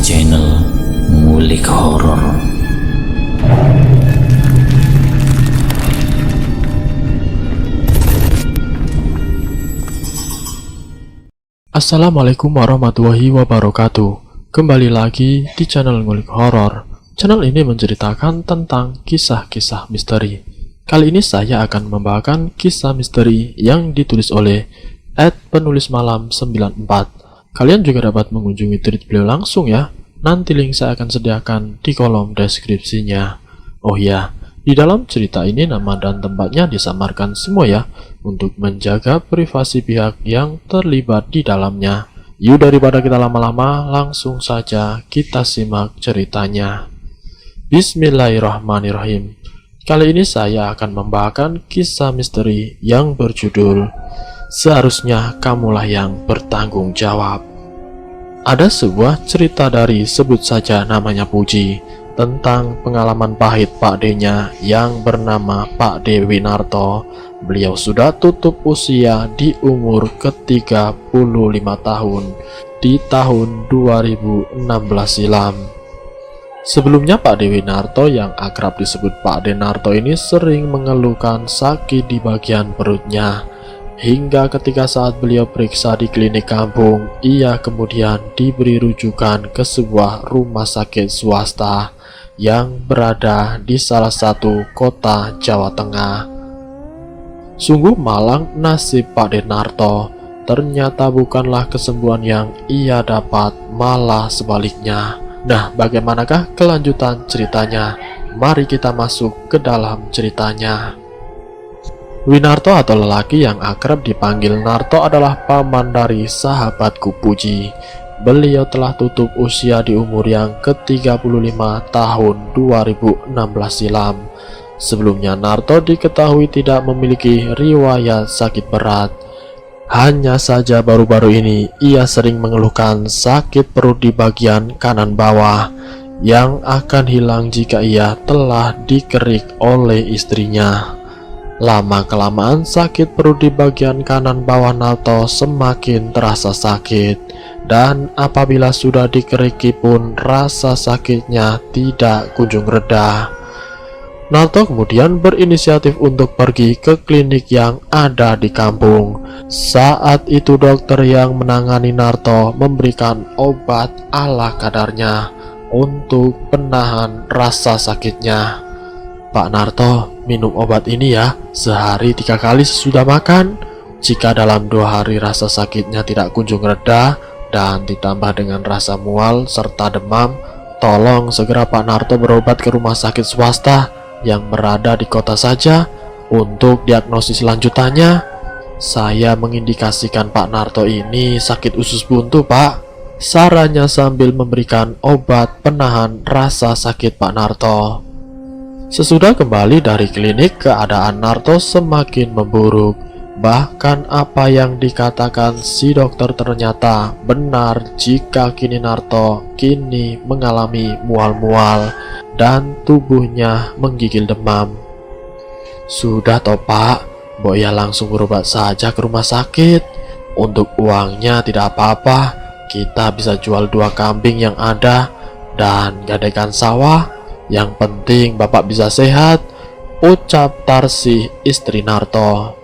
channel Ngulik Horor. Assalamualaikum warahmatullahi wabarakatuh. Kembali lagi di channel Ngulik Horor. Channel ini menceritakan tentang kisah-kisah misteri. Kali ini saya akan membawakan kisah misteri yang ditulis oleh @penulismalam94. Kalian juga dapat mengunjungi tweet beliau langsung ya. Nanti link saya akan sediakan di kolom deskripsinya. Oh ya, di dalam cerita ini nama dan tempatnya disamarkan semua ya, untuk menjaga privasi pihak yang terlibat di dalamnya. Yuk daripada kita lama-lama, langsung saja kita simak ceritanya. Bismillahirrahmanirrahim. Kali ini saya akan membawakan kisah misteri yang berjudul Seharusnya Kamulah Yang Bertanggung Jawab. Ada sebuah cerita dari sebut saja namanya Puji, tentang pengalaman pahit Pak D-nya yang bernama Pak D Winarto. Beliau sudah tutup usia di umur ke-35 tahun di tahun 2016 silam. Sebelumnya Pak D Winarto yang akrab disebut Pak Denarto ini sering mengeluhkan sakit di bagian perutnya. Hingga ketika saat beliau periksa di klinik kampung, ia kemudian diberi rujukan ke sebuah rumah sakit swasta yang berada di salah satu kota Jawa Tengah. Sungguh malang nasib Pak Denarto. Ternyata bukanlah kesembuhan yang ia dapat, malah sebaliknya. Nah, bagaimanakah kelanjutan ceritanya? Mari kita masuk ke dalam ceritanya. Winarto atau lelaki yang akrab dipanggil Narto adalah paman dari sahabatku Puji. Beliau telah tutup usia di umur yang ke-35 tahun 2016 silam. Sebelumnya Narto diketahui tidak memiliki riwayat sakit berat. Hanya saja baru-baru ini ia sering mengeluhkan sakit perut di bagian kanan bawah yang akan hilang jika ia telah dikerik oleh istrinya. Lama-kelamaan sakit perut di bagian kanan bawah Narto semakin terasa sakit, dan apabila sudah dikeriki pun rasa sakitnya tidak kunjung reda. Narto kemudian berinisiatif untuk pergi ke klinik yang ada di kampung. Saat itu dokter yang menangani Narto memberikan obat ala kadarnya untuk penahan rasa sakitnya. Pak Narto, minum obat ini ya, sehari 3 kali sesudah makan. Jika dalam 2 hari rasa sakitnya tidak kunjung reda dan ditambah dengan rasa mual serta demam, tolong segera Pak Narto berobat ke rumah sakit swasta yang berada di kota saja untuk diagnosis lanjutannya. Saya mengindikasikan Pak Narto ini sakit usus buntu, Pak, sarannya sambil memberikan obat penahan rasa sakit Pak Narto. Sesudah kembali dari klinik, keadaan Narto semakin memburuk. Bahkan apa yang dikatakan si dokter ternyata benar jika kini Narto mengalami mual-mual dan tubuhnya menggigil demam. Sudah toh Pak, Boya langsung berobat saja ke rumah sakit. Untuk uangnya tidak apa-apa, kita bisa jual 2 kambing yang ada dan gadaikan sawah. Yang penting Bapak bisa sehat, ucap Tarsih istri Narto.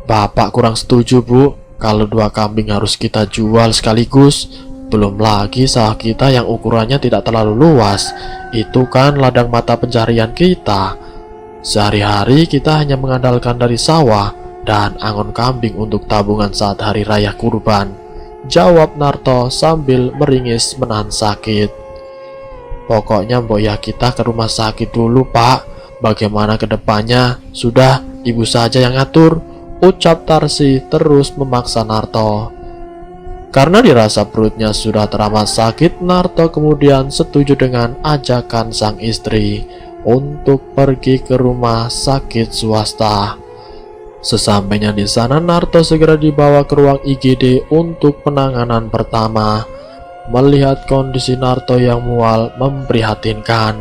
Bapak kurang setuju Bu, kalau 2 kambing harus kita jual sekaligus. Belum lagi sawah kita yang ukurannya tidak terlalu luas. Itu kan ladang mata pencarian kita. Sehari-hari kita hanya mengandalkan dari sawah dan angon kambing untuk tabungan saat hari raya kurban, jawab Narto sambil meringis menahan sakit. Pokoknya Mbok ya kita ke rumah sakit dulu Pak. Bagaimana ke depannya? Sudah, ibu saja yang ngatur, ucap Tarsi terus memaksa Narto. Karena dirasa perutnya sudah teramat sakit, Narto kemudian setuju dengan ajakan sang istri untuk pergi ke rumah sakit swasta. Sesampainya di sana, Narto segera dibawa ke ruang IGD untuk penanganan pertama. Melihat kondisi Narto yang mual memprihatinkan.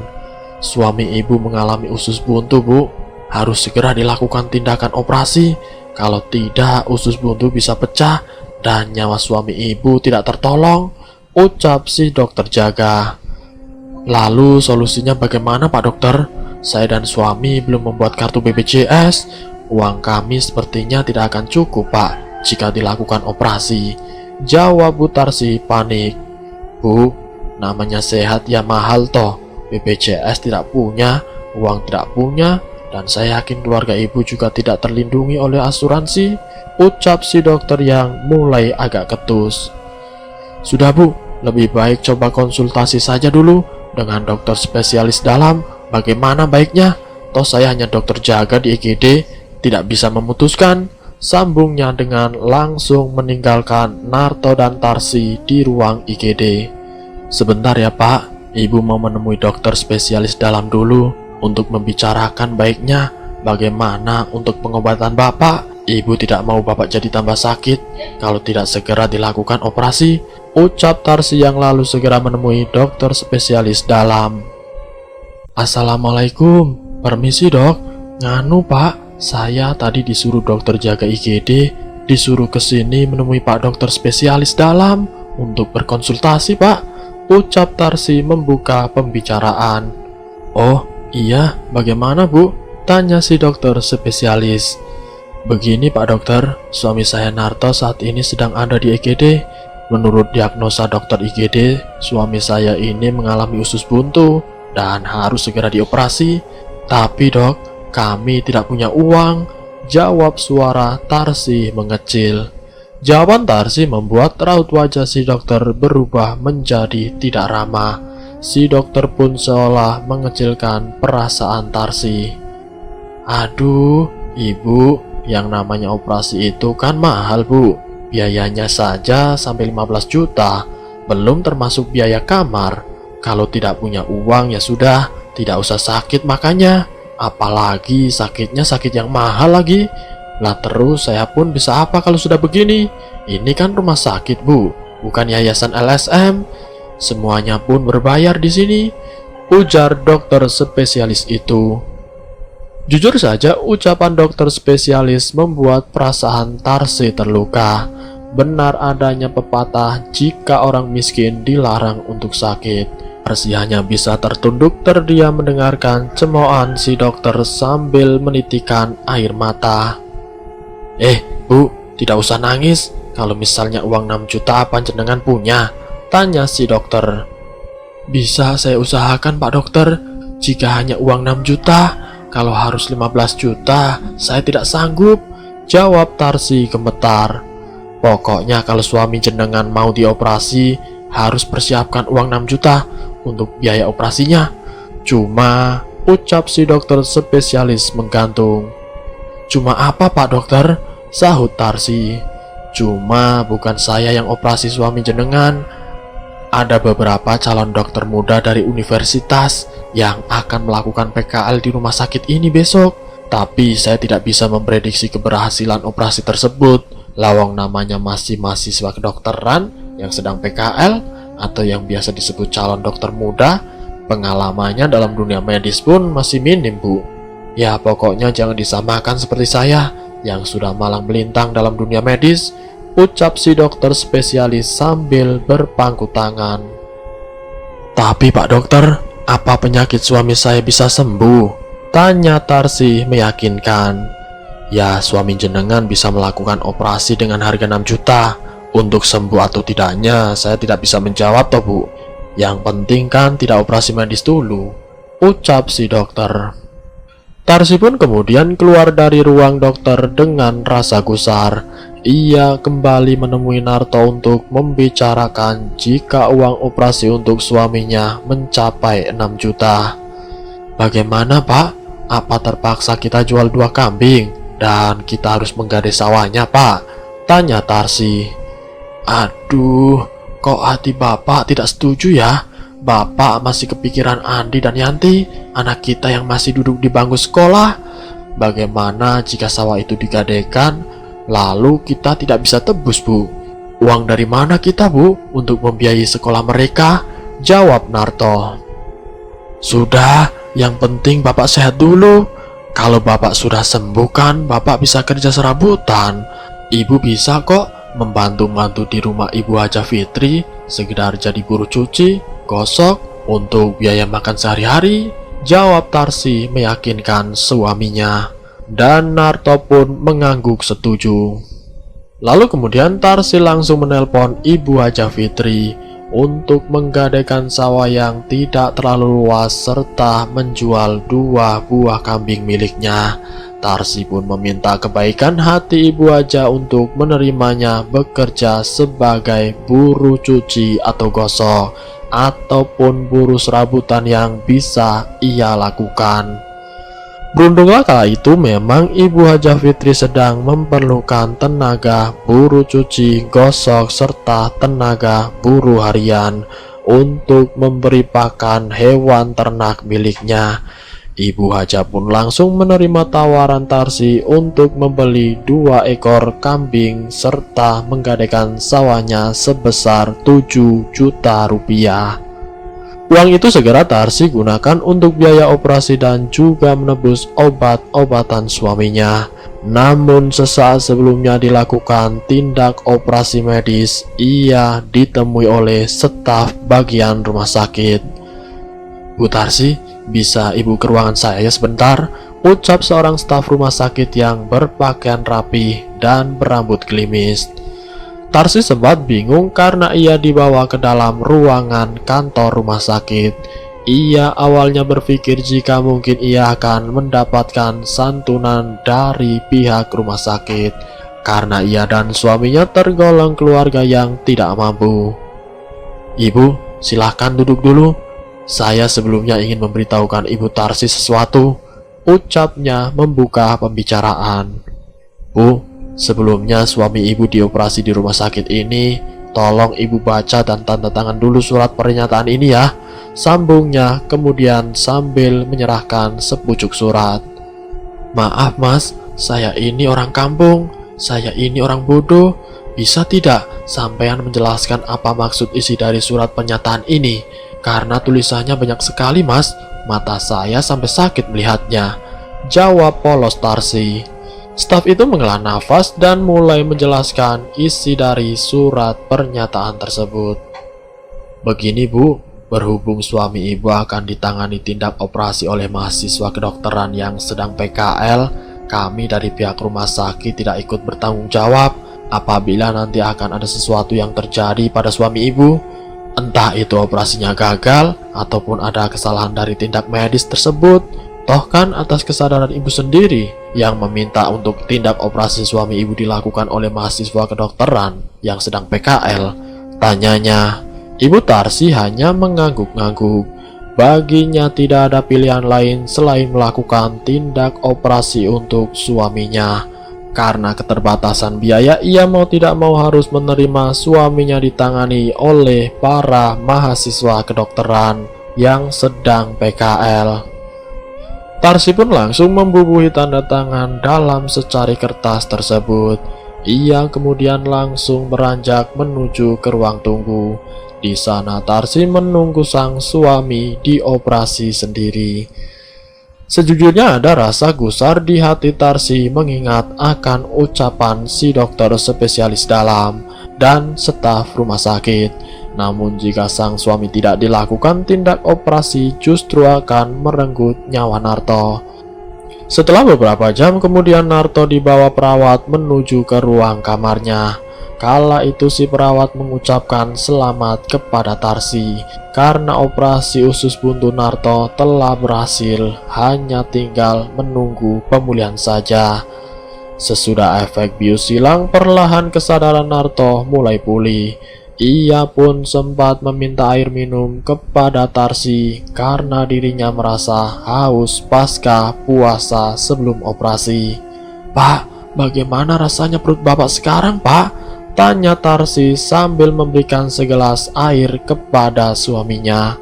Suami ibu mengalami usus buntu Bu, harus segera dilakukan tindakan operasi. Kalau tidak usus buntu bisa pecah dan nyawa suami ibu tidak tertolong, ucap si dokter jaga. Lalu solusinya bagaimana Pak Dokter? Saya dan suami belum membuat kartu BPJS. Uang kami sepertinya tidak akan cukup Pak jika dilakukan operasi, jawab Bu Tarsi panik. Bu, namanya sehat ya mahal toh. BPJS tidak punya, uang tidak punya, dan saya yakin keluarga ibu juga tidak terlindungi oleh asuransi, ucap si dokter yang mulai agak ketus. Sudah Bu, lebih baik coba konsultasi saja dulu dengan dokter spesialis dalam. Bagaimana baiknya? Toh saya hanya dokter jaga di IGD, tidak bisa memutuskan, sambungnya dengan langsung meninggalkan Narto dan Tarsi di ruang IGD. Sebentar ya Pak, Ibu mau menemui dokter spesialis dalam dulu untuk membicarakan baiknya bagaimana untuk pengobatan Bapak. Ibu tidak mau Bapak jadi tambah sakit kalau tidak segera dilakukan operasi, ucap Tarsi yang lalu segera menemui dokter spesialis dalam. Assalamualaikum, permisi dok. Nganu Pak, saya tadi disuruh dokter jaga IGD, disuruh kesini menemui Pak dokter spesialis dalam untuk berkonsultasi Pak, ucap Tarsi membuka pembicaraan. Oh iya, bagaimana Bu? Tanya si dokter spesialis. Begini Pak Dokter, suami saya Narto saat ini sedang ada di IGD. Menurut diagnosa dokter IGD, suami saya ini mengalami usus buntu dan harus segera dioperasi. Tapi dok, kami tidak punya uang, jawab suara Tarsi mengecil. Jawaban Tarsi membuat raut wajah si dokter berubah menjadi tidak ramah. Si dokter pun seolah mengecilkan perasaan Tarsi. Aduh, ibu, yang namanya operasi itu kan mahal Bu. Biayanya saja sampai 15 juta, belum termasuk biaya kamar. Kalau tidak punya uang ya sudah, tidak usah sakit makanya. Apalagi sakitnya sakit yang mahal lagi. Lah terus saya pun bisa apa kalau sudah begini? Ini kan rumah sakit Bu, bukan yayasan LSM. Semuanya pun berbayar di sini, ujar dokter spesialis itu. Jujur saja, ucapan dokter spesialis membuat perasaan Tarsi terluka. Benar adanya pepatah, jika orang miskin dilarang untuk sakit. Tarsi hanya bisa tertunduk terdiam mendengarkan cemoohan si dokter sambil menitikan air mata. Bu, tidak usah nangis. Kalau misalnya uang 6 juta apa jenengan punya? Tanya si dokter. Bisa saya usahakan Pak Dokter. Jika hanya uang 6 juta, kalau harus 15 juta, saya tidak sanggup, jawab Tarsi gemetar. Pokoknya kalau suami jenengan mau dioperasi, harus persiapkan uang 6 juta untuk biaya operasinya. Cuma, ucap si dokter spesialis menggantung. Cuma apa Pak Dokter? Sahut Tarsi. Cuma bukan saya yang operasi suami jenengan. Ada beberapa calon dokter muda dari universitas yang akan melakukan PKL di rumah sakit ini besok. Tapi saya tidak bisa memprediksi keberhasilan operasi tersebut. Lawang namanya masih mahasiswa kedokteran yang sedang PKL atau yang biasa disebut calon dokter muda. Pengalamannya dalam dunia medis pun masih minim Bu. Ya pokoknya jangan disamakan seperti saya yang sudah malang melintang dalam dunia medis, ucap si dokter spesialis sambil berpangku tangan. Tapi Pak Dokter, apa penyakit suami saya bisa sembuh? Tanya Tarsi meyakinkan. Ya suami jenengan bisa melakukan operasi dengan harga 6 juta. Untuk sembuh atau tidaknya saya tidak bisa menjawab toh Bu. Yang penting kan tidak operasi medis dulu, ucap si dokter. Tarsi pun kemudian keluar dari ruang dokter dengan rasa gusar. Ia kembali menemui Narto untuk membicarakan jika uang operasi untuk suaminya mencapai 6 juta. Bagaimana Pak? Apa terpaksa kita jual 2 kambing dan kita harus menggadai sawahnya Pak? Tanya Tarsi. Aduh, kok hati Bapak tidak setuju ya? Bapak masih kepikiran Andi dan Yanti, anak kita yang masih duduk di bangku sekolah. Bagaimana jika sawah itu digadaikan, lalu kita tidak bisa tebus Bu? Uang dari mana kita Bu untuk membiayai sekolah mereka? Jawab Narto. Sudah, yang penting Bapak sehat dulu. Kalau Bapak sudah sembuh kan Bapak bisa kerja serabutan. Ibu bisa kok membantu-bantu di rumah Ibu Haja Fitri, sekedar jadi buruh cuci, gosok, untuk biaya makan sehari-hari, jawab Tarsi meyakinkan suaminya. Dan Narto pun mengangguk setuju. Lalu kemudian Tarsi langsung menelpon Ibu Haja Fitri untuk menggadaikan sawah yang tidak terlalu luas serta menjual 2 buah kambing miliknya. Tarsi pun meminta kebaikan hati Ibu Haja untuk menerimanya bekerja sebagai buruh cuci atau gosok, ataupun buruh serabutan yang bisa ia lakukan. Beruntunglah kala itu memang Ibu Haja Fitri sedang memerlukan tenaga buruh cuci, gosok, serta tenaga buruh harian untuk memberi pakan hewan ternak miliknya. Ibu Haja pun langsung menerima tawaran Tarsi untuk membeli 2 ekor kambing serta menggadaikan sawahnya sebesar 7 juta rupiah. Uang itu segera Tarsi gunakan untuk biaya operasi dan juga menebus obat-obatan suaminya. Namun sesaat sebelumnya dilakukan tindak operasi medis, ia ditemui oleh staf bagian rumah sakit. "Bu Tarsi, bisa ibu ke ruangan saya sebentar?" ucap seorang staf rumah sakit yang berpakaian rapi dan berambut gelimis. Tarsi sempat bingung karena ia dibawa ke dalam ruangan kantor rumah sakit. Ia awalnya berpikir jika mungkin ia akan mendapatkan santunan dari pihak rumah sakit karena ia dan suaminya tergolong keluarga yang tidak mampu. "Ibu, silahkan duduk dulu. Saya sebelumnya ingin memberitahukan Ibu Tarsi sesuatu," ucapnya membuka pembicaraan. "Bu, sebelumnya suami ibu dioperasi di rumah sakit ini. Tolong ibu baca dan tanda tangan dulu surat pernyataan ini ya," sambungnya kemudian sambil menyerahkan sepucuk surat. "Maaf mas, saya ini orang kampung, saya ini orang bodoh. Bisa tidak sampean menjelaskan apa maksud isi dari surat pernyataan ini? Karena tulisannya banyak sekali mas, mata saya sampai sakit melihatnya," jawab polos Tarsi. Staf itu menghela nafas dan mulai menjelaskan isi dari surat pernyataan tersebut. "Begini bu, berhubung suami ibu akan ditangani tindak operasi oleh mahasiswa kedokteran yang sedang PKL, kami dari pihak rumah sakit tidak ikut bertanggung jawab apabila nanti akan ada sesuatu yang terjadi pada suami ibu. Entah itu operasinya gagal ataupun ada kesalahan dari tindak medis tersebut. Toh kan atas kesadaran ibu sendiri yang meminta untuk tindak operasi suami ibu dilakukan oleh mahasiswa kedokteran yang sedang PKL," tanyanya. Ibu Tarsi hanya mengangguk-ngangguk. Baginya tidak ada pilihan lain selain melakukan tindak operasi untuk suaminya. Karena keterbatasan biaya, ia mau tidak mau harus menerima suaminya ditangani oleh para mahasiswa kedokteran yang sedang PKL. Tarsi pun langsung membubuhi tanda tangan dalam secari kertas tersebut. Ia kemudian langsung beranjak menuju ke ruang tunggu. Di sana Tarsi menunggu sang suami dioperasi sendiri. Sejujurnya ada rasa gusar di hati Tarsi mengingat akan ucapan si dokter spesialis dalam dan staf rumah sakit. Namun jika sang suami tidak dilakukan tindak operasi justru akan merenggut nyawa Narto. Setelah beberapa jam kemudian Narto dibawa perawat menuju ke ruang kamarnya. Kala itu si perawat mengucapkan selamat kepada Tarsi karena operasi usus buntu Narto telah berhasil, hanya tinggal menunggu pemulihan saja. Sesudah efek bius hilang, perlahan kesadaran Narto mulai pulih. Ia pun sempat meminta air minum kepada Tarsi karena dirinya merasa haus pasca puasa sebelum operasi. "Pak, bagaimana rasanya perut bapak sekarang, Pak?" tanya Tarsi sambil memberikan segelas air kepada suaminya.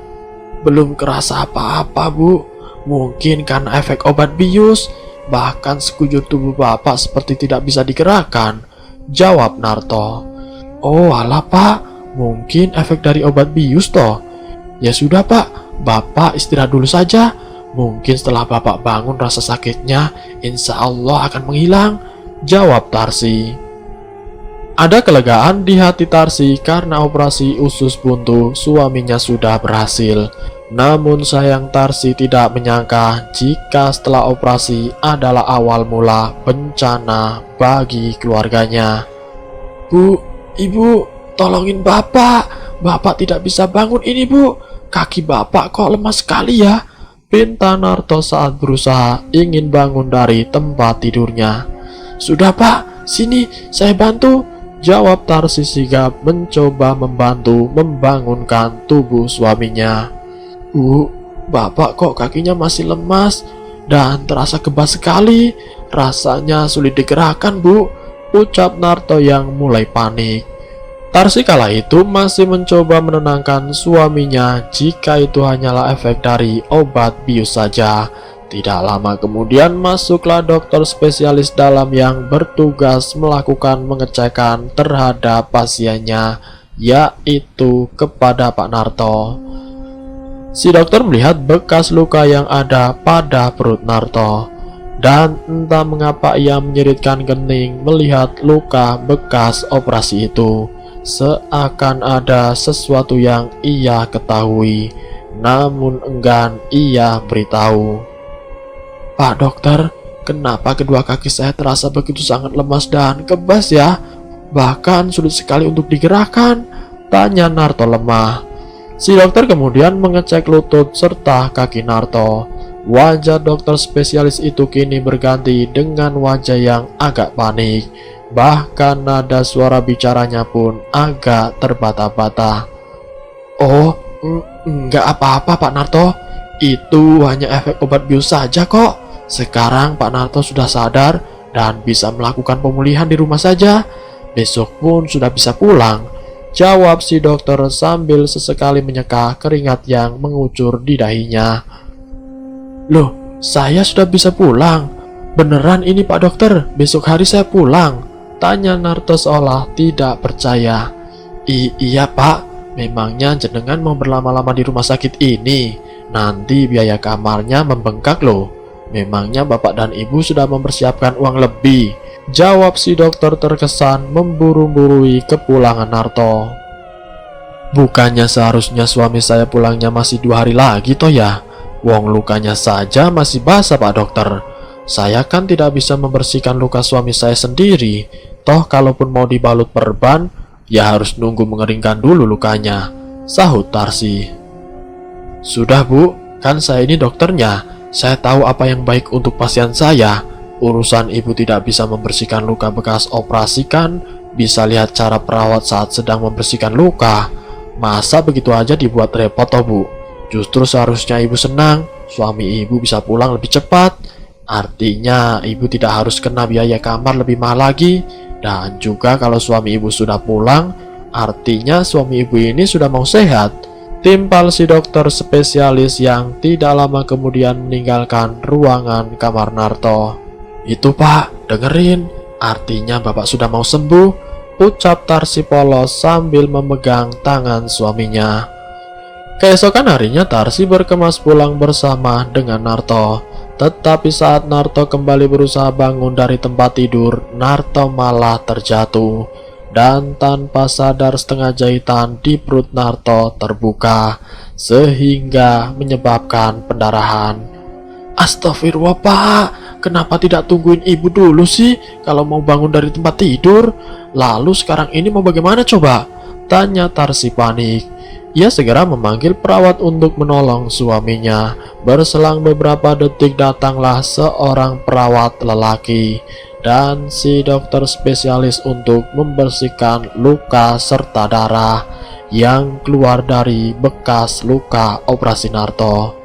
"Belum kerasa apa-apa, Bu. Mungkin karena efek obat bius. Bahkan sekujur tubuh bapak seperti tidak bisa digerakkan," jawab Narto. "Oh alah pak, mungkin efek dari obat bius toh. Ya sudah pak, bapak istirahat dulu saja. Mungkin setelah bapak bangun rasa sakitnya insya Allah akan menghilang," jawab Tarsi. Ada kelegaan di hati Tarsi karena operasi usus buntu suaminya sudah berhasil. Namun sayang Tarsi tidak menyangka jika setelah operasi adalah awal mula bencana bagi keluarganya. Bu, ibu, tolongin bapak. Bapak tidak bisa bangun ini, Bu. Kaki bapak kok lemas sekali ya. Pinta Narto saat berusaha ingin bangun dari tempat tidurnya. Sudah Pak, sini saya bantu. Jawab Tarsi sigap mencoba membantu membangunkan tubuh suaminya. Bu, bapak kok kakinya masih lemas dan terasa kebas sekali. Rasanya sulit digerakkan, Bu. Ucap Narto yang mulai panik. Tarsi kala itu masih mencoba menenangkan suaminya jika itu hanyalah efek dari obat bius saja. Tidak lama kemudian masuklah dokter spesialis dalam yang bertugas melakukan pengecekan terhadap pasiennya, yaitu kepada Pak Narto. Si dokter melihat bekas luka yang ada pada perut Narto, dan entah mengapa ia menyeritkan kening melihat luka bekas operasi itu. Seakan ada sesuatu yang ia ketahui, namun enggan ia beritahu. Pak dokter, kenapa kedua kaki saya terasa begitu sangat lemas dan kebas ya? Bahkan sulit sekali untuk digerakkan, tanya Narto lemah. Si dokter kemudian mengecek lutut serta kaki Narto. Wajah dokter spesialis itu kini berganti dengan wajah yang agak panik. Bahkan nada suara bicaranya pun agak terbata-bata. Oh, enggak apa-apa Pak Narto. Itu hanya efek obat bius saja kok. Sekarang Pak Narto sudah sadar dan bisa melakukan pemulihan di rumah saja. Besok pun sudah bisa pulang. Jawab si dokter sambil sesekali menyeka keringat yang mengucur di dahinya. Loh, saya sudah bisa pulang. Beneran ini Pak dokter, besok hari saya pulang. Tanya Narto seolah tidak percaya. Iya Pak, memangnya jenengan mau berlama-lama di rumah sakit ini. Nanti biaya kamarnya membengkak loh. Memangnya bapak dan ibu sudah mempersiapkan uang lebih. Jawab si dokter terkesan memburu-burui kepulangan Narto. Bukannya seharusnya suami saya pulangnya masih 2 hari lagi toh ya? Wong lukanya saja masih basah Pak dokter. Saya kan tidak bisa membersihkan luka suami saya sendiri. Toh kalaupun mau dibalut perban, ya harus nunggu mengeringkan dulu lukanya, sahut Tarsi. Sudah Bu, kan saya ini dokternya. Saya tahu apa yang baik untuk pasien saya. Urusan ibu tidak bisa membersihkan luka bekas operasi kan bisa lihat cara perawat saat sedang membersihkan luka. Masa begitu aja dibuat repot toh Bu? Justru seharusnya ibu senang suami ibu bisa pulang lebih cepat. Artinya ibu tidak harus kena biaya kamar lebih mahal lagi. Dan juga kalau suami ibu sudah pulang, artinya suami ibu ini sudah mau sehat. Timpal si dokter spesialis yang tidak lama kemudian meninggalkan ruangan kamar Narto. Itu Pak, dengerin, artinya bapak sudah mau sembuh, ucap Tarsi polos sambil memegang tangan suaminya. Keesokan harinya Tarsi berkemas pulang bersama dengan Narto. Tetapi saat Narto kembali berusaha bangun dari tempat tidur, Narto malah terjatuh. Dan tanpa sadar setengah jahitan di perut Narto terbuka sehingga menyebabkan pendarahan. Astagfirullah Pak, kenapa tidak tungguin ibu dulu sih kalau mau bangun dari tempat tidur? Lalu sekarang ini mau bagaimana coba? Tanya Tarsi panik. Ia segera memanggil perawat untuk menolong suaminya. Berselang beberapa detik datanglah seorang perawat lelaki dan si dokter spesialis untuk membersihkan luka serta darah yang keluar dari bekas luka operasi Narto.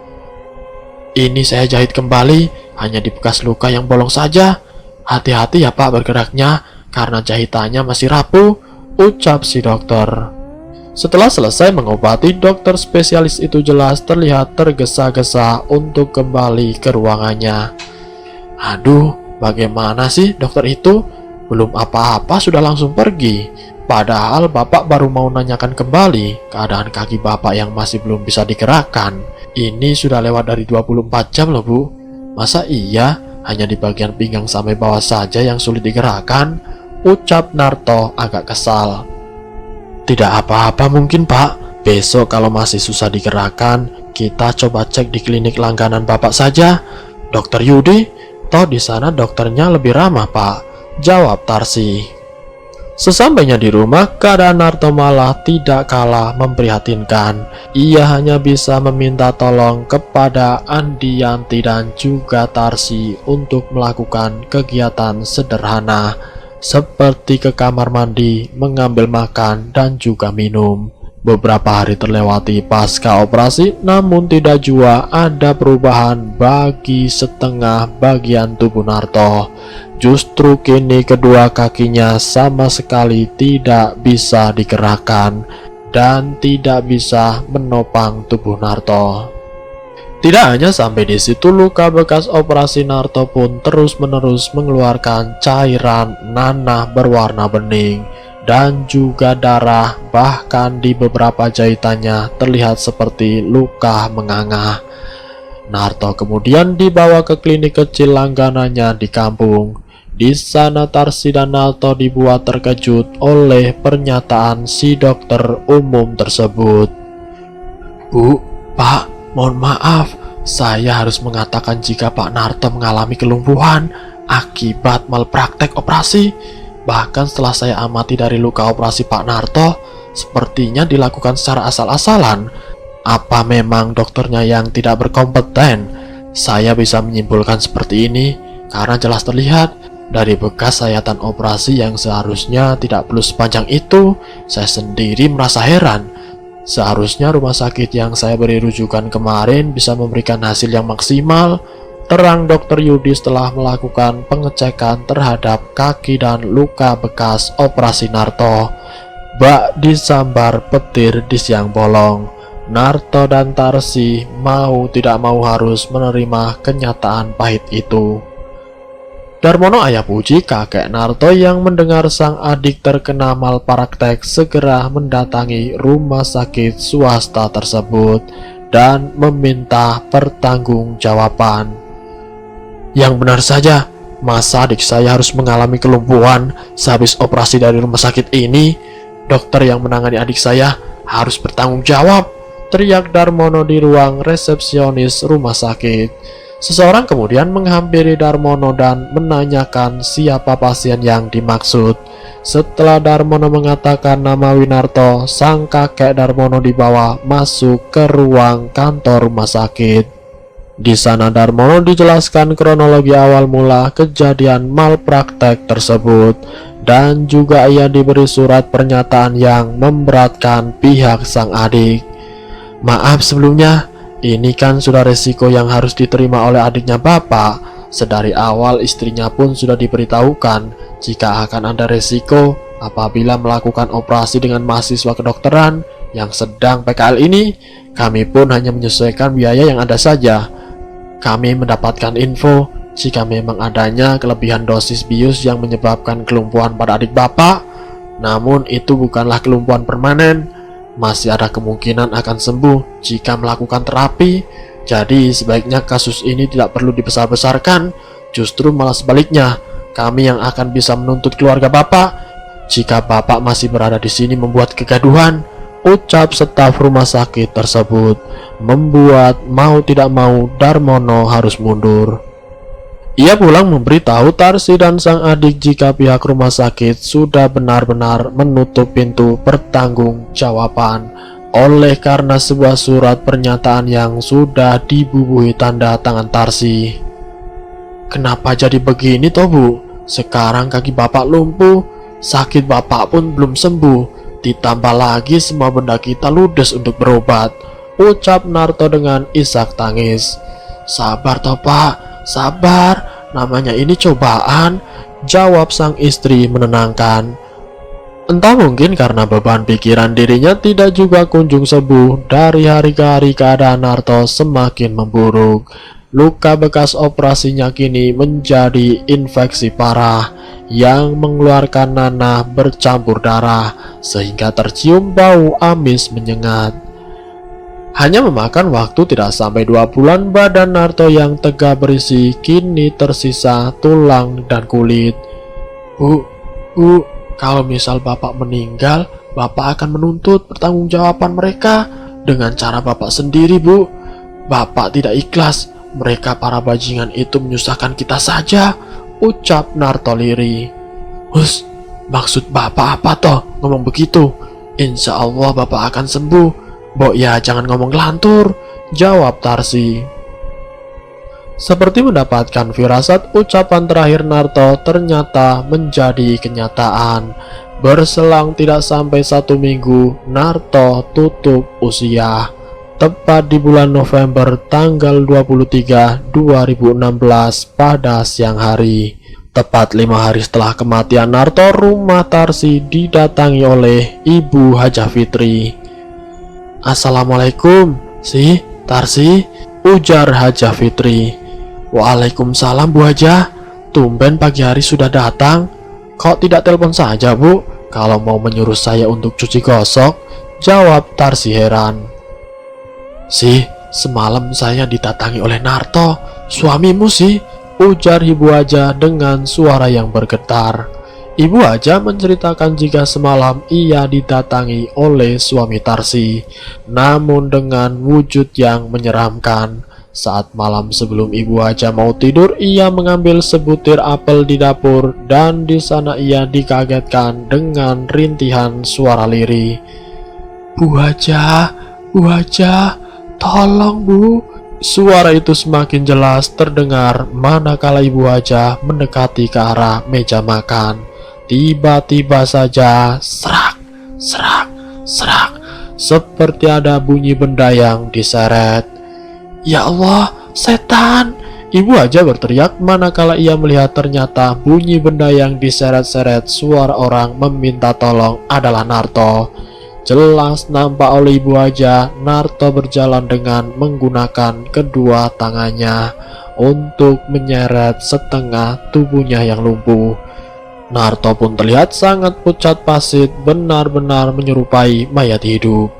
Ini saya jahit kembali, hanya di bekas luka yang bolong saja. Hati-hati ya Pak bergeraknya, karena jahitannya masih rapuh, ucap si dokter. Setelah selesai mengobati, dokter spesialis itu jelas terlihat tergesa-gesa untuk kembali ke ruangannya. Aduh, bagaimana sih dokter itu? Belum apa-apa sudah langsung pergi. Padahal bapak baru mau nanyakan kembali keadaan kaki bapak yang masih belum bisa digerakkan. Ini sudah lewat dari 24 jam loh Bu. Masa iya hanya di bagian pinggang sampai bawah saja yang sulit digerakkan? ucap Narto agak kesal. Tidak apa-apa mungkin Pak, besok kalau masih susah digerakkan, kita coba cek di klinik langganan Bapak saja. Dokter Yudi, toh di sana dokternya lebih ramah Pak, jawab Tarsi. Sesampainya di rumah, keadaan Narto malah tidak kalah memprihatinkan. Ia hanya bisa meminta tolong kepada Andiyanti dan juga Tarsi untuk melakukan kegiatan sederhana seperti ke kamar mandi, mengambil makan, dan juga minum. Beberapa hari terlewati pasca operasi, namun tidak jua ada perubahan bagi setengah bagian tubuh Narto. Justru kini kedua kakinya sama sekali tidak bisa digerakkan dan tidak bisa menopang tubuh Narto. Tidak hanya sampai di situ, luka bekas operasi Narto pun terus-menerus mengeluarkan cairan nanah berwarna bening dan juga darah, bahkan di beberapa jahitannya terlihat seperti luka menganga. Narto kemudian dibawa ke klinik kecil langganannya di kampung. Di sana Tarsi dan Narto dibuat terkejut oleh pernyataan si dokter umum tersebut. Bu, Pak, mohon maaf, saya harus mengatakan jika Pak Narto mengalami kelumpuhan akibat malpraktek operasi. Bahkan setelah saya amati dari luka operasi Pak Narto, sepertinya dilakukan secara asal-asalan. Apa memang dokternya yang tidak berkompeten? Saya bisa menyimpulkan seperti ini karena jelas terlihat dari bekas sayatan operasi yang seharusnya tidak perlu sepanjang itu. Saya sendiri merasa heran. Seharusnya rumah sakit yang saya beri rujukan kemarin bisa memberikan hasil yang maksimal, terang Dokter Yudi setelah melakukan pengecekan terhadap kaki dan luka bekas operasi Narto. Bak disambar petir di siang bolong. Narto dan Tarsi mau tidak mau harus menerima kenyataan pahit itu. Darmono ayah Puji, kakek Narto yang mendengar sang adik terkena malpraktek, segera mendatangi rumah sakit swasta tersebut dan meminta pertanggungjawaban. Yang benar saja, masa adik saya harus mengalami kelumpuhan sehabis operasi dari rumah sakit ini? Dokter yang menangani adik saya harus bertanggung jawab, teriak Darmono di ruang resepsionis rumah sakit. Seseorang kemudian menghampiri Darmono dan menanyakan siapa pasien yang dimaksud. Setelah Darmono mengatakan nama Winarto, sang kakek Darmono dibawa masuk ke ruang kantor rumah sakit. Di sana Darmono dijelaskan kronologi awal mula kejadian malpraktek tersebut dan juga ia diberi surat pernyataan yang memberatkan pihak sang adik. Maaf sebelumnya, ini kan sudah resiko yang harus diterima oleh adiknya Bapak. Sedari awal istrinya pun sudah diberitahukan jika akan ada resiko apabila melakukan operasi dengan mahasiswa kedokteran yang sedang PKL ini. Kami pun hanya menyesuaikan biaya yang ada saja. Kami mendapatkan info jika memang adanya kelebihan dosis bius yang menyebabkan kelumpuhan pada adik Bapak. Namun itu bukanlah kelumpuhan permanen. Masih ada kemungkinan akan sembuh jika melakukan terapi. Jadi sebaiknya kasus ini tidak perlu dibesar-besarkan. Justru malah sebaliknya, kami yang akan bisa menuntut keluarga Bapak jika Bapak masih berada di sini membuat kegaduhan, ucap staf rumah sakit tersebut. Membuat mau tidak mau Darmono harus mundur. Ia pulang memberitahu Tarsi dan sang adik jika pihak rumah sakit sudah benar-benar menutup pintu pertanggungjawaban oleh karena sebuah surat pernyataan yang sudah dibubuhi tanda tangan Tarsi. Kenapa jadi begini toh Bu? Sekarang kaki Bapak lumpuh, sakit Bapak pun belum sembuh, ditambah lagi semua benda kita ludes untuk berobat, ucap Narto dengan isak tangis. Sabar toh Pak, sabar, namanya ini cobaan, jawab sang istri menenangkan. Entah mungkin karena beban pikiran dirinya tidak juga kunjung sembuh, dari hari ke hari keadaan Narto semakin memburuk. Luka bekas operasinya kini menjadi infeksi parah yang mengeluarkan nanah bercampur darah sehingga tercium bau amis menyengat. Hanya memakan waktu tidak sampai 2 bulan, badan Narto yang tegak berisi kini tersisa tulang dan kulit. Bu, Bu, kalau misal Bapak meninggal, Bapak akan menuntut pertanggungjawaban mereka dengan cara Bapak sendiri, Bu. Bapak tidak ikhlas, mereka para bajingan itu menyusahkan kita saja, ucap Narto lirih. Hus, maksud Bapak apa toh ngomong begitu? Insya Allah Bapak akan sembuh. Mbok ya jangan ngomong lantur, jawab Tarsi. Seperti mendapatkan firasat, ucapan terakhir Narto ternyata menjadi kenyataan. Berselang tidak sampai 1 minggu, Narto tutup usia. Tepat di bulan November tanggal 23, 2016 pada siang hari. Tepat 5 hari setelah kematian Narto, rumah Tarsi didatangi oleh Ibu Hajah Fitri. Assalamualaikum, Tarsi, ujar Hajah Fitri. Waalaikumsalam Bu Hajah, tumben pagi hari sudah datang. Kok tidak telepon saja Bu, kalau mau menyuruh saya untuk cuci gosok, jawab Tarsi heran. Semalam saya didatangi oleh Narto, suamimu ujar Ibu Hajah dengan suara yang bergetar. Ibu Hajah menceritakan jika semalam ia didatangi oleh suami Tarsi, namun dengan wujud yang menyeramkan. Saat malam sebelum Ibu Hajah mau tidur, ia mengambil sebutir apel di dapur dan di sana ia dikagetkan dengan rintihan suara lirih. Bu Hajah, tolong Bu. Suara itu semakin jelas terdengar manakala Ibu Hajah mendekati ke arah meja makan. Tiba-tiba saja, serak, seperti ada bunyi benda yang diseret. Ya Allah, setan! Ibu Hajah berteriak manakala ia melihat ternyata bunyi benda yang diseret-seret suara orang meminta tolong adalah Narto. Jelas nampak oleh Ibu Hajah, Narto berjalan dengan menggunakan kedua tangannya untuk menyeret setengah tubuhnya yang lumpuh. Narto pun terlihat sangat pucat pasit, benar-benar menyerupai mayat hidup.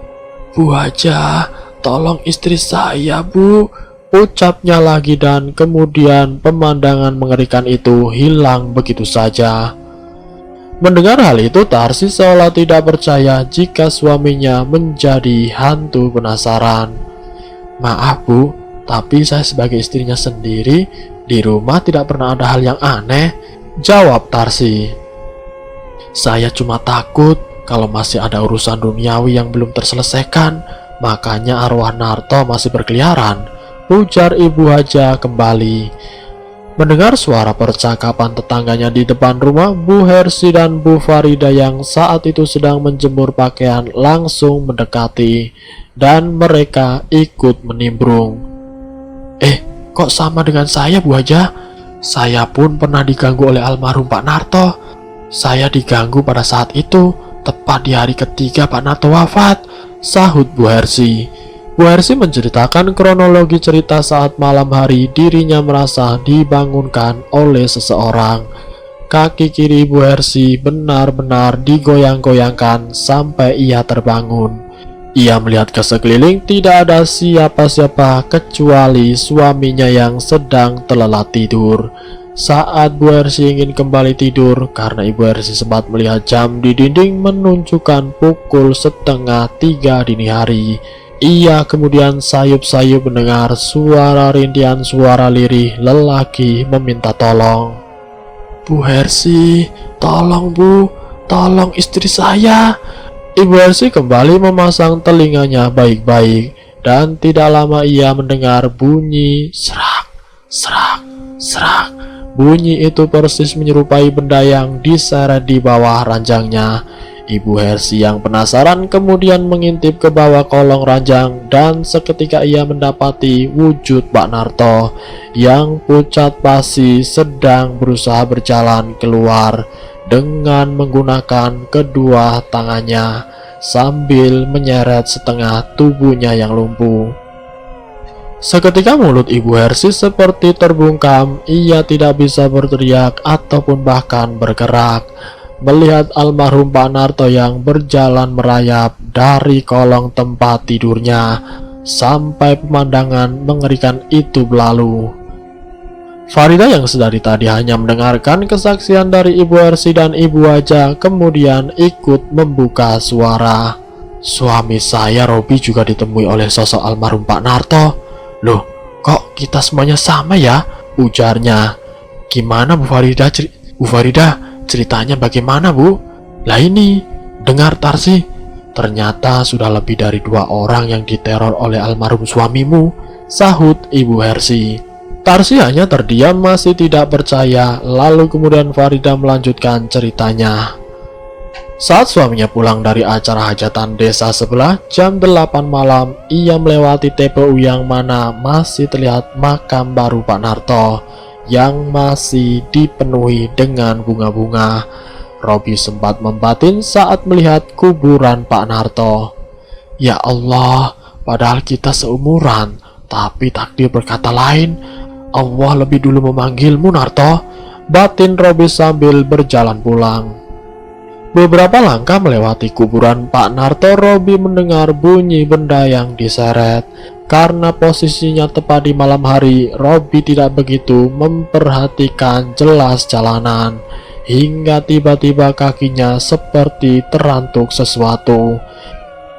Bu Hajah, tolong istri saya Bu, ucapnya lagi dan kemudian pemandangan mengerikan itu hilang begitu saja. Mendengar hal itu, Tarsi seolah tidak percaya jika suaminya menjadi hantu penasaran. Maaf Bu, tapi saya sebagai istrinya sendiri di rumah tidak pernah ada hal yang aneh, jawab Tarsi. Saya cuma takut kalau masih ada urusan duniawi yang belum terselesaikan, makanya arwah Narto masih berkeliaran, ujar Ibu Hajah kembali. Mendengar suara percakapan tetangganya di depan rumah, Bu Hersi dan Bu Farida yang saat itu sedang menjemur pakaian langsung mendekati dan mereka ikut menimbrung. Kok sama dengan saya Bu Hajah? Saya pun pernah diganggu oleh almarhum Pak Narto. Saya diganggu pada saat itu, tepat di hari ketiga Pak Narto wafat, sahut Bu Hersi. Bu Hersi menceritakan kronologi cerita saat malam hari dirinya merasa dibangunkan oleh seseorang. Kaki kiri Bu Hersi benar-benar digoyang-goyangkan sampai ia terbangun. Ia melihat ke sekeliling, tidak ada siapa-siapa kecuali suaminya yang sedang terlelap tidur. Saat Bu Hersi ingin kembali tidur, karena Ibu Hersi sempat melihat jam di dinding menunjukkan pukul 2:30 dini hari. Ia kemudian sayup-sayup mendengar suara rintihan suara lirih lelaki meminta tolong. Bu Hersi, tolong Bu, tolong istri saya. Ibu Hersi kembali memasang telinganya baik-baik dan tidak lama ia mendengar bunyi serak. Bunyi itu persis menyerupai benda yang diseret di bawah ranjangnya. Ibu Hersi yang penasaran kemudian mengintip ke bawah kolong ranjang dan seketika ia mendapati wujud Pak Narto yang pucat pasi sedang berusaha berjalan keluar dengan menggunakan kedua tangannya sambil menyeret setengah tubuhnya yang lumpuh. Seketika mulut Ibu Hersi seperti terbungkam, ia tidak bisa berteriak ataupun bahkan bergerak. Melihat almarhum Pak Narto yang berjalan merayap dari kolong tempat tidurnya sampai pemandangan mengerikan itu berlalu. Farida yang sedari tadi hanya mendengarkan kesaksian dari Ibu Ersi dan Ibu Haja kemudian ikut membuka suara. Suami saya Robi juga ditemui oleh sosok almarhum Pak Narto. Loh, kok kita semuanya sama ya? Ujarnya. Gimana Bu Farida? Bu Farida, ceritanya bagaimana Bu? Lah ini, dengar Tarsi. Ternyata sudah lebih dari 2 orang yang diteror oleh almarhum suamimu, sahut Ibu Hersi. Tarsi hanya terdiam masih tidak percaya, lalu kemudian Farida melanjutkan ceritanya. Saat suaminya pulang dari acara hajatan desa sebelah jam 8 malam, ia melewati TPU yang mana masih terlihat makam baru Pak Narto yang masih dipenuhi dengan bunga-bunga. Robi sempat membatin saat melihat kuburan Pak Narto. Ya Allah, padahal kita seumuran, tapi takdir berkata lain. Allah lebih dulu memanggilmu Narto, batin Robi sambil berjalan pulang. Beberapa langkah melewati kuburan Pak Narto, Robi mendengar bunyi benda yang diseret. Karena posisinya tepat di malam hari, Robi tidak begitu memperhatikan jelas jalanan, hingga tiba-tiba kakinya seperti terantuk sesuatu.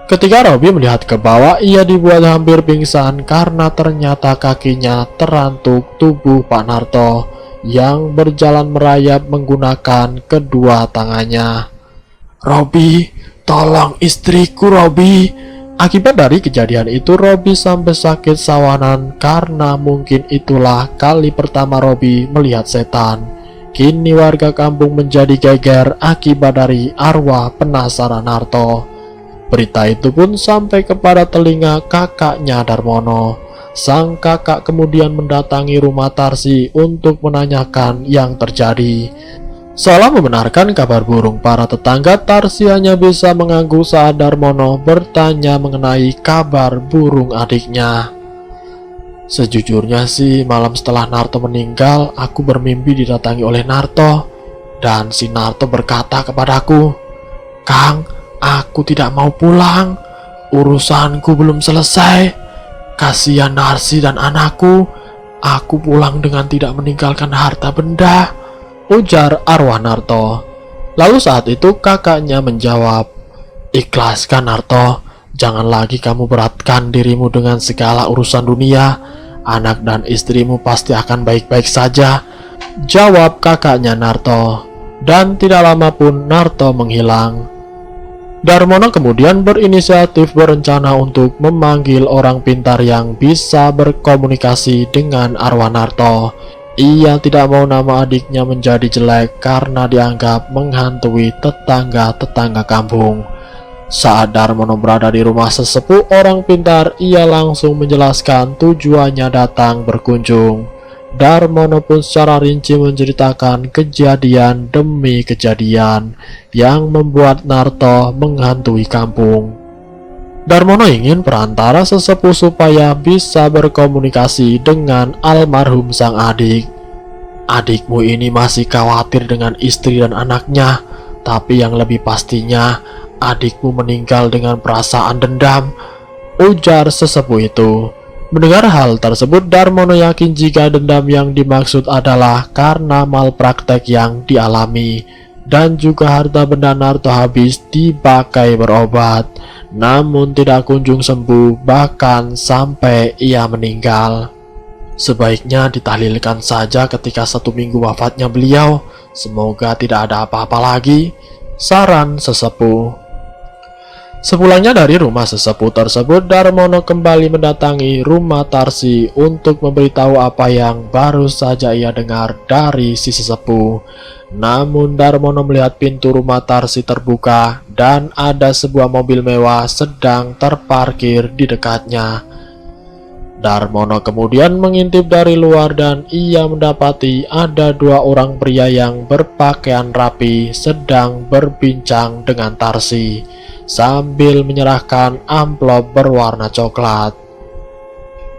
Ketika Robi melihat ke bawah, ia dibuat hampir pingsan karena ternyata kakinya terantuk tubuh Pak Narto yang berjalan merayap menggunakan kedua tangannya. Robi, tolong istriku Robi. Akibat dari kejadian itu, Robi sampai sakit sawanan karena mungkin itulah kali pertama Robi melihat setan. Kini warga kampung menjadi geger akibat dari arwah penasaran Narto. Berita itu pun sampai kepada telinga kakaknya Darmono. Sang kakak kemudian mendatangi rumah Tarsi untuk menanyakan yang terjadi. Seolah membenarkan kabar burung para tetangga, Tarsi hanya bisa mengangguk saat Darmono bertanya mengenai kabar burung adiknya. Sejujurnya sih, malam setelah Narto meninggal, aku bermimpi didatangi oleh Narto. Dan si Narto berkata kepadaku, Kang, aku tidak mau pulang. Urusanku belum selesai. Kasihan Narsi dan anakku. Aku pulang dengan tidak meninggalkan harta benda, ujar arwah Narto. Lalu saat itu kakaknya menjawab, Ikhlaskan Narto, jangan lagi kamu beratkan dirimu dengan segala urusan dunia. Anak dan istrimu pasti akan baik-baik saja, jawab kakaknya Narto. Dan tidak lama pun Narto menghilang. Darmono kemudian berinisiatif berencana untuk memanggil orang pintar yang bisa berkomunikasi dengan arwah Narto. Ia tidak mau nama adiknya menjadi jelek karena dianggap menghantui tetangga-tetangga kampung. Saat Darmono berada di rumah sesepuh orang pintar, ia langsung menjelaskan tujuannya datang berkunjung. Darmono pun secara rinci menceritakan kejadian demi kejadian yang membuat Narto menghantui kampung. Darmono ingin perantara sesepuh supaya bisa berkomunikasi dengan almarhum sang adik. Adikmu ini masih khawatir dengan istri dan anaknya, tapi yang lebih pastinya adikmu meninggal dengan perasaan dendam, ujar sesepuh itu. Mendengar hal tersebut, Darmono yakin jika dendam yang dimaksud adalah karena malpraktek yang dialami dan juga harta benda Narto habis dipakai berobat, namun tidak kunjung sembuh, bahkan sampai ia meninggal. Sebaiknya ditahlilkan saja ketika 1 minggu wafatnya beliau, semoga tidak ada apa-apa lagi, saran sesepuh. Sepulangnya dari rumah sesepuh tersebut, Darmono kembali mendatangi rumah Tarsi untuk memberitahu apa yang baru saja ia dengar dari si sesepuh. Namun Darmono melihat pintu rumah Tarsi terbuka dan ada sebuah mobil mewah sedang terparkir di dekatnya. Darmono kemudian mengintip dari luar dan ia mendapati ada 2 orang pria yang berpakaian rapi sedang berbincang dengan Tarsi sambil menyerahkan amplop berwarna coklat.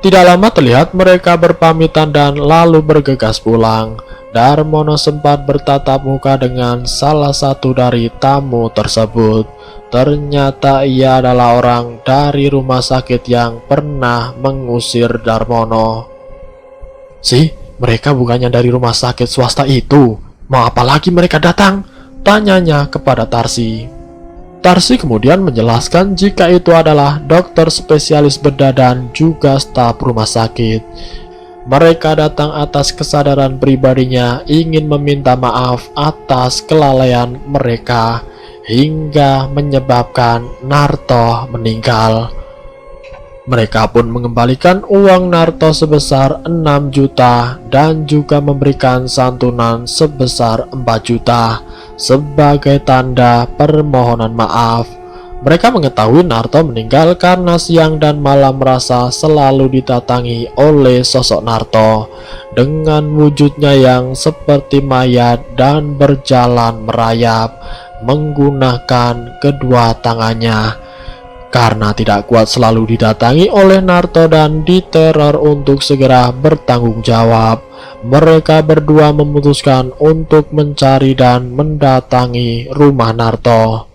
Tidak lama terlihat mereka berpamitan dan lalu bergegas pulang. Darmono sempat bertatap muka dengan salah satu dari tamu tersebut. Ternyata ia adalah orang dari rumah sakit yang pernah mengusir Darmono. mereka bukannya dari rumah sakit swasta itu. Mau apa lagi mereka datang? Tanyanya kepada Tarsi. Tarsi kemudian menjelaskan jika itu adalah dokter spesialis bedah dan juga staf rumah sakit. Mereka datang atas kesadaran pribadinya ingin meminta maaf atas kelalaian mereka hingga menyebabkan Narto meninggal. Mereka pun mengembalikan uang Narto sebesar 6 juta dan juga memberikan santunan sebesar 4 juta sebagai tanda permohonan maaf. Mereka mengetahui Narto meninggal karena siang dan malam merasa selalu didatangi oleh sosok Narto dengan wujudnya yang seperti mayat dan berjalan merayap menggunakan kedua tangannya. Karena tidak kuat selalu didatangi oleh Narto dan diteror untuk segera bertanggung jawab, mereka berdua memutuskan untuk mencari dan mendatangi rumah Narto.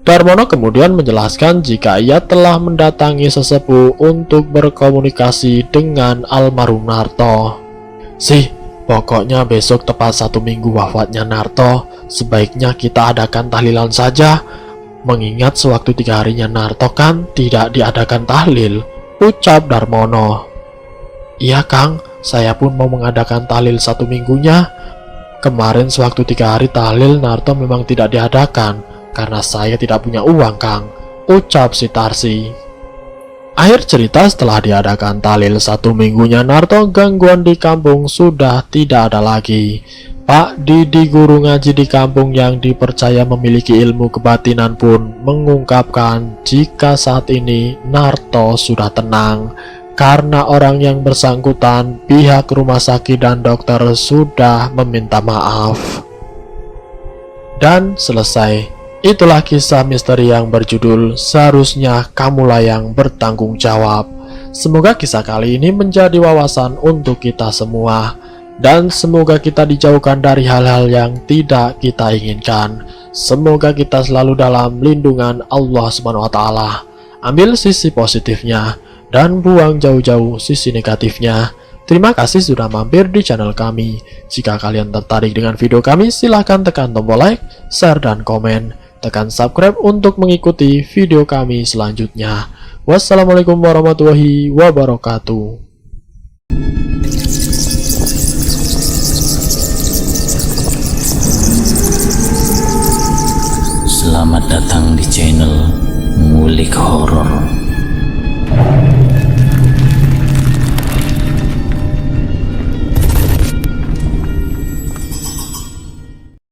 Darmono kemudian menjelaskan jika ia telah mendatangi sesepuh untuk berkomunikasi dengan almarhum Narto. Pokoknya besok tepat 1 minggu wafatnya Narto, sebaiknya kita adakan tahlilan saja. Mengingat sewaktu 3 harinya Narto kan tidak diadakan tahlil, ucap Darmono. Iya Kang, saya pun mau mengadakan tahlil 1 minggunya. Kemarin sewaktu 3 hari tahlil Narto memang tidak diadakan, karena saya tidak punya uang Kang, ucap si Tarsi. Akhir cerita, setelah diadakan tahlil 1 minggunya Narto, gangguan di kampung sudah tidak ada lagi. Pak Didi, guru ngaji di kampung yang dipercaya memiliki ilmu kebatinan pun mengungkapkan jika saat ini Narto sudah tenang karena orang yang bersangkutan, pihak rumah sakit dan dokter sudah meminta maaf. Dan selesai. Itulah kisah misteri yang berjudul Seharusnya Kamulah Yang Bertanggung Jawab. Semoga kisah kali ini menjadi wawasan untuk kita semua, dan semoga kita dijauhkan dari hal-hal yang tidak kita inginkan. Semoga kita selalu dalam lindungan Allah SWT. Ambil sisi positifnya dan buang jauh-jauh sisi negatifnya. Terima kasih sudah mampir di channel kami. Jika kalian tertarik dengan video kami, silahkan tekan tombol like, share, dan komen. Tekan subscribe untuk mengikuti video kami selanjutnya. Wassalamualaikum warahmatullahi wabarakatuh. Selamat datang di channel Ngulik Horor.